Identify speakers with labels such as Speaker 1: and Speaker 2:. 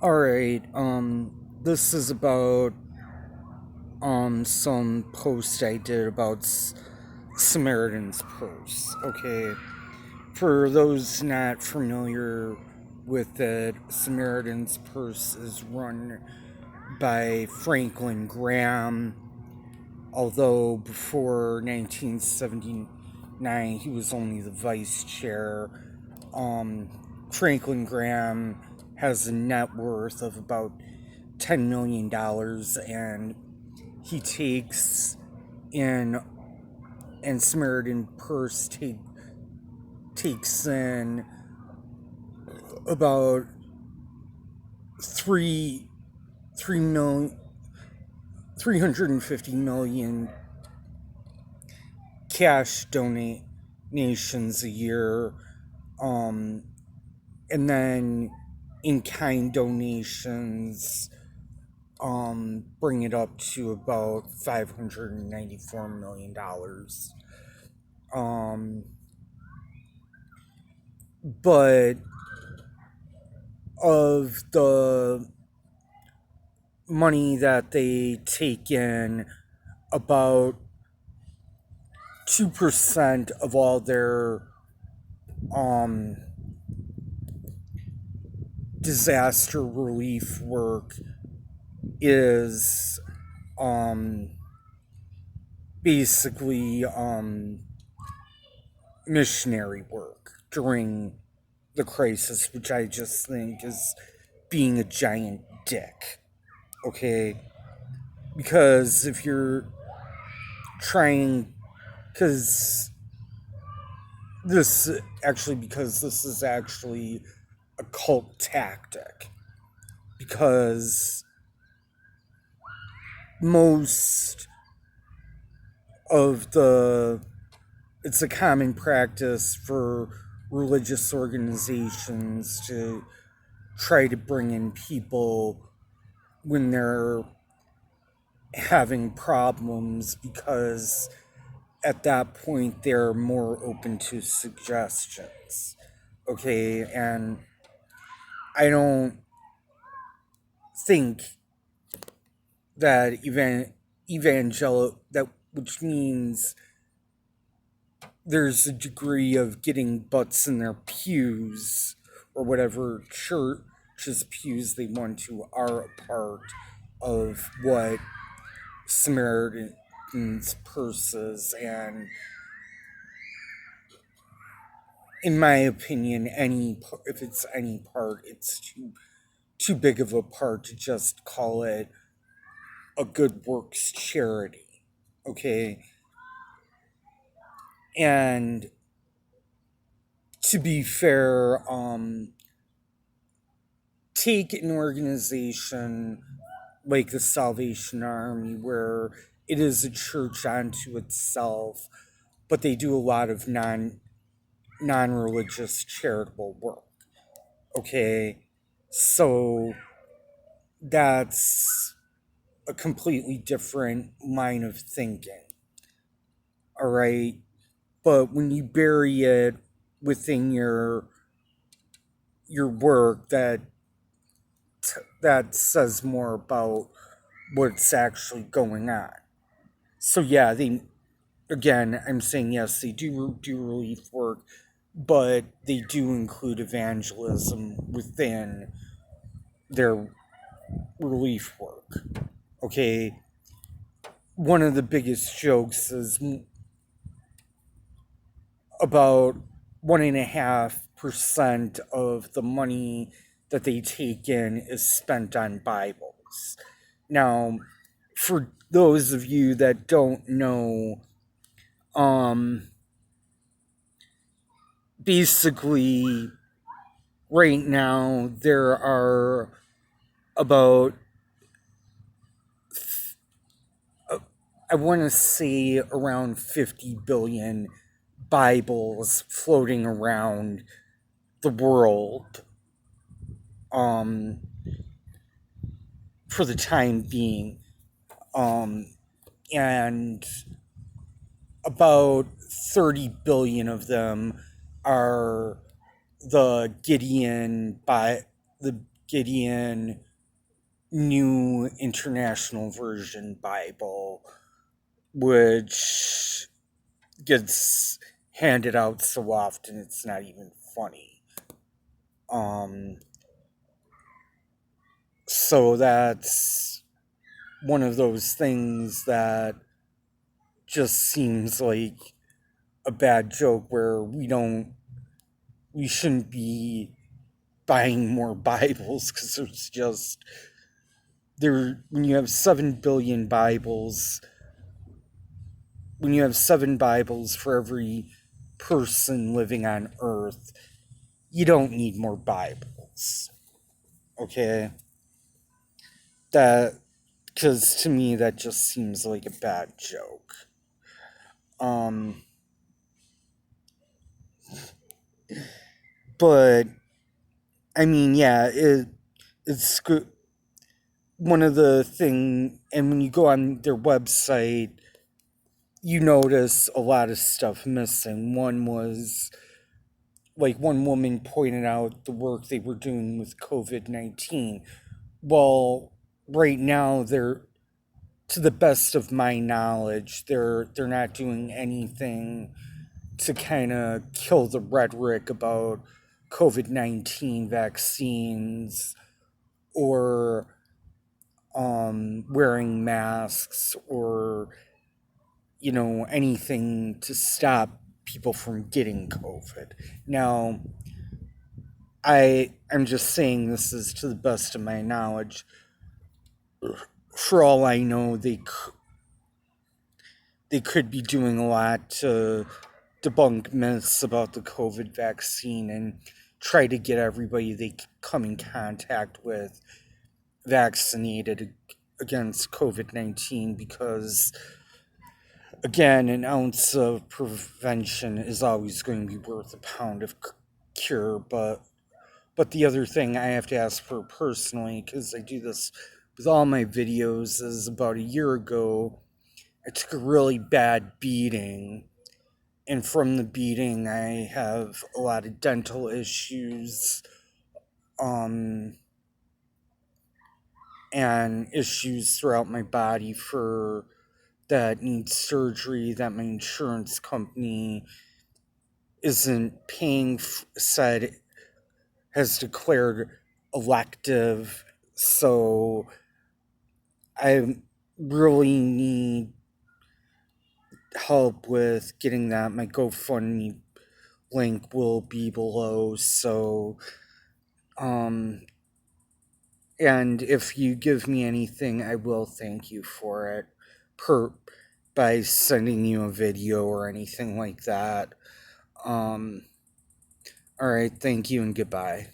Speaker 1: Alright, this is about, some post I did about Samaritan's Purse. Okay, for those not familiar with it, Samaritan's Purse is run by Franklin Graham, although before 1979 he was only the vice chair. Franklin Graham has a net worth of about $10 million, and he takes in, and Samaritan Purse takes in about three million 350 million cash donations a year, and then in-kind donations bring it up to about $594 million. But of the money that they take in, about 2% of all their disaster relief work is basically missionary work during the crisis, which I just think is being a giant dick. Okay? Because if you're trying, because this is actually a cult tactic. Because most of it's a common practice for religious organizations to try to bring in people when they're having problems, because at that point they're more open to suggestions. Okay, and I don't think that which means there's a degree of getting butts in their pews, or whatever church's pews they want to, are a part of what Samaritan's Purse is. And in my opinion, if it's any part, it's too big of a part to just call it a good works charity. Okay? And to be fair, take an organization like the Salvation Army, where it is a church unto itself, but they do a lot of non-religious charitable work. Okay? So that's a completely different line of thinking. All right? But when you bury it within your work, that says more about what's actually going on. So yeah, I'm saying yes, they do relief work, but they do include evangelism within their relief work. Okay, one of the biggest jokes is about 1.5% of the money that they take in is spent on Bibles. Now, for those of you that don't know, basically, right now there are about, I want to say, around 50 billion Bibles floating around the world, for the time being, and about 30 billion of them are the Gideon Gideon New International Version Bible, which gets handed out so often it's not even funny. Um, so that's one of those things that just seems like a bad joke where we shouldn't be buying more Bibles because there's just when you have 7 billion Bibles, when you have 7 Bibles for every person living on earth, you don't need more Bibles. Okay? That, because to me, that just seems like a bad joke. But, I mean, yeah, it's good. One of the thing, and when you go on their website, you notice a lot of stuff missing. One was, like, one woman pointed out the work they were doing with COVID-19. Well, right now, to the best of my knowledge, they're not doing anything to kind of kill the rhetoric about COVID-19 vaccines or wearing masks or anything to stop people from getting COVID. Now, I'm just saying this is to the best of my knowledge. For all I know, they could be doing a lot to debunk myths about the COVID vaccine and try to get everybody they come in contact with vaccinated against COVID-19 because, again, an ounce of prevention is always going to be worth a pound of cure. But the other thing I have to ask for personally, because I do this with all my videos, is about a year ago, I took a really bad beating. And from the beating, I have a lot of dental issues, and issues throughout my body that need surgery that my insurance company isn't paying, has declared elective. So I really need help with getting that. My GoFundMe link will be below. So, and if you give me anything, I will thank you for it by sending you a video or anything like that. All right, thank you and goodbye.